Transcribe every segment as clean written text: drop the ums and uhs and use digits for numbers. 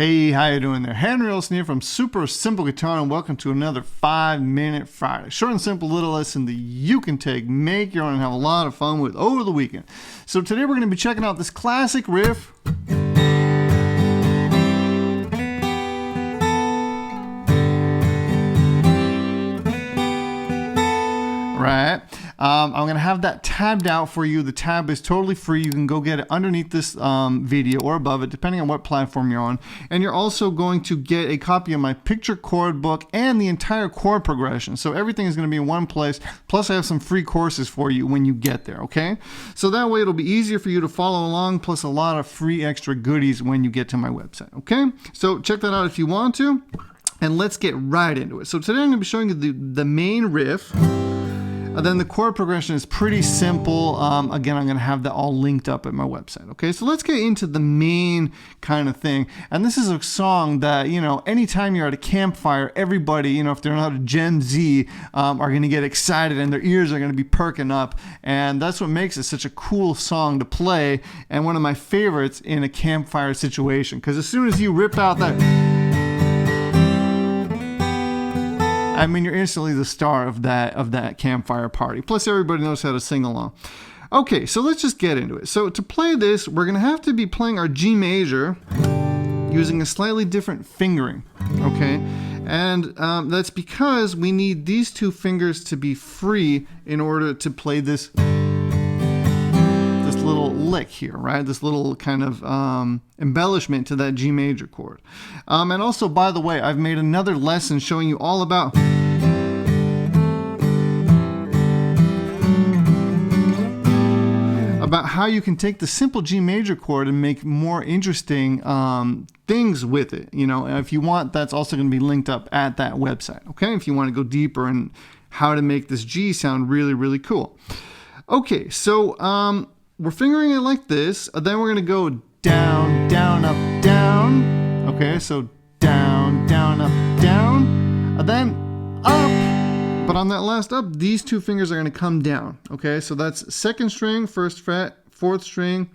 Hey, how you doing there? Henry Olsen here from Super Simple Guitar, and welcome to another 5-Minute Friday. Short and simple little lesson that you can take, make your own, and have a lot of fun with over the weekend. So today we're going to be checking out this classic riff. Right. I'm going to have that tabbed out for you. The tab is totally free. You can go get it underneath this video or above it, depending on what platform you're on. And you're also going to get a copy of my picture chord book and the entire chord progression. So everything is going to be in one place. Plus I have some free courses for you when you get there, okay? So that way it'll be easier for you to follow along, plus a lot of free extra goodies when you get to my website, okay? So check that out if you want to. And let's get right into it. So today I'm going to be showing you the main riff. Then the chord progression is pretty simple. Again, I'm going to have that all linked up at my website. Okay, so let's get into the main kind of thing. And this is a song that, you know, anytime you're at a campfire, everybody, you know, if they're not a Gen Z, are going to get excited and their ears are going to be perking up. And that's what makes it such a cool song to play and one of my favorites in a campfire situation. Because as soon as you rip out that... I mean, you're instantly the star of that campfire party. Plus, everybody knows how to sing along. Okay, so let's just get into it. So to play this, we're going to have to be playing our G major using a slightly different fingering, okay? And that's because we need these two fingers to be free in order to play this little lick here, right? This little kind of embellishment to that G major chord. And also, by the way, I've made another lesson showing you all about how you can take the simple G major chord and make more interesting things with it. You know, if you want, that's also going to be linked up at that website, okay? If you want to go deeper in how to make this G sound really, really cool. Okay, so we're fingering it like this, then we're going to go down, down, up, down. Okay, so down, down, up, down, and then up. But on that last up, these two fingers are going to come down. Okay, so that's second string, first fret, fourth string,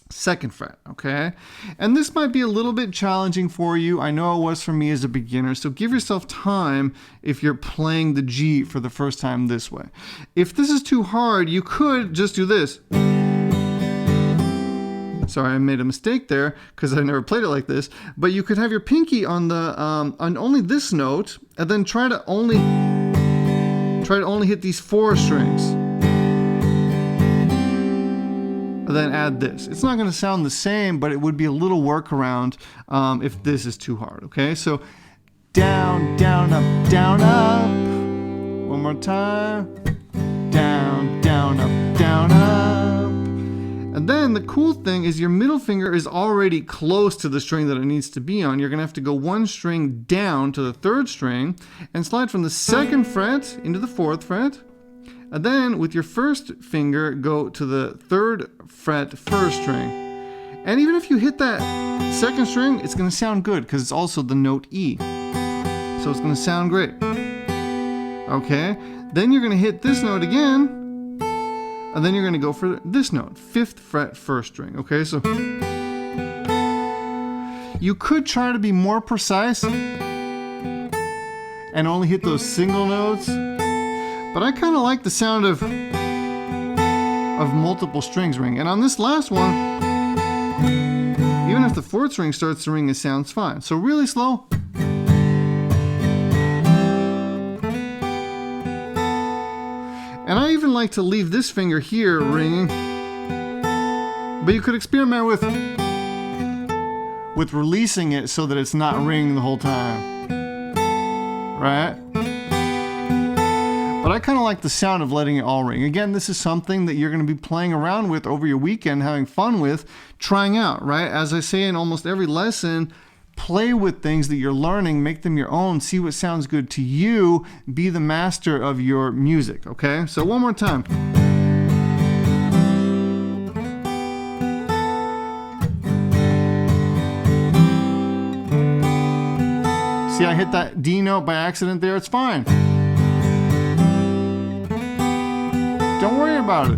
second fret, okay? And this might be a little bit challenging for you. I know it was for me as a beginner, so give yourself time if you're playing the G for the first time this way. If this is too hard, you could just do this. Sorry, I made a mistake there because I never played it like this. But you could have your pinky on the on only this note, and then try to only hit these four strings, and then add this. It's not going to sound the same, but it would be a little workaround if this is too hard. Okay, so down, down, up, down, up. One more time. Down, down, up, down, up. And then the cool thing is your middle finger is already close to the string that it needs to be on. You're going to have to go one string down to the third string and slide from the second fret into the fourth fret. And then with your first finger, go to the third fret first string. And even if you hit that second string, it's going to sound good because it's also the note E. So it's going to sound great. Okay, then you're going to hit this note again. And then you're going to go for this note, fifth fret, first string. Okay, so you could try to be more precise and only hit those single notes, but I kind of like the sound of multiple strings ring. And on this last one, even if the fourth string starts to ring, it sounds fine. So really slow. And I even like to leave this finger here ringing, but you could experiment with releasing it so that it's not ringing the whole time, right? But I kind of like the sound of letting it all ring. Again, this is something that you're going to be playing around with over your weekend, having fun with, trying out, right? As I say in almost every lesson, play with things that you're learning, make them your own, see what sounds good to you, be the master of your music, okay? So one more time. See, I hit that D note by accident there, it's fine. Don't worry about it.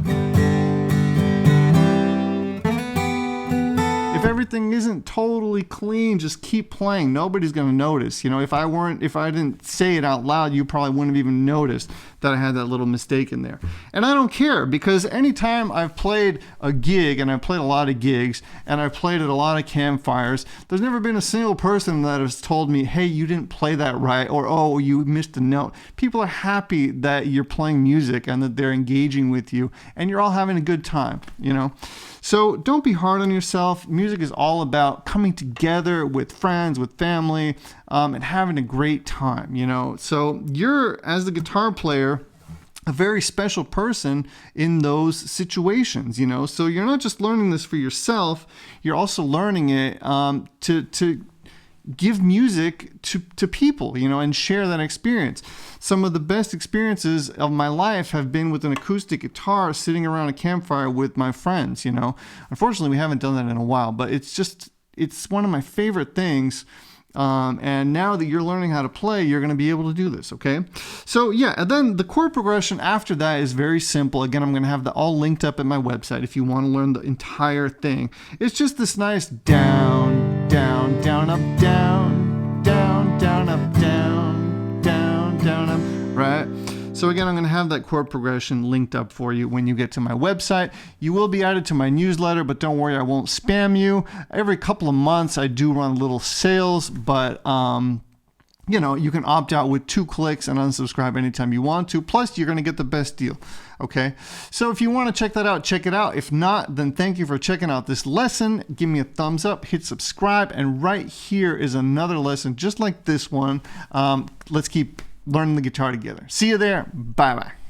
If everything isn't totally clean, just keep playing. Nobody's going to notice. You know, if I didn't say it out loud, you probably wouldn't have even noticed that I had that little mistake in there. And I don't care, because anytime I've played a gig, and I've played a lot of gigs, and I've played at a lot of campfires, there's never been a single person that has told me, hey, you didn't play that right, or oh, you missed a note. People are happy that you're playing music and that they're engaging with you, and you're all having a good time, you know? So don't be hard on yourself. Music is all about coming together with friends, with family, and having a great time, you know? So you're, as the guitar player, a very special person in those situations, you know? So you're not just learning this for yourself, you're also learning it to give music to people, you know, and share that experience. Some of the best experiences of my life have been with an acoustic guitar sitting around a campfire with my friends, you know. Unfortunately, we haven't done that in a while, but it's one of my favorite things. And now that you're learning how to play, you're going to be able to do this, okay? So yeah, and then the chord progression after that is very simple. Again, I'm going to have that all linked up at my website if you want to learn the entire thing. It's just this nice down, down, down, up, down, down, down, up, down, down, down, up, right? So again, I'm going to have that chord progression linked up for you when you get to my website. You will be added to my newsletter, but don't worry, I won't spam you. Every couple of months, I do run little sales, but you know, you can opt out with 2 clicks and unsubscribe anytime you want to. Plus, you're going to get the best deal. Okay, so if you want to check that out, check it out. If not, then thank you for checking out this lesson. Give me a thumbs up, hit subscribe, and right here is another lesson just like this one. Let's keep learning the guitar together. See you there. Bye-bye.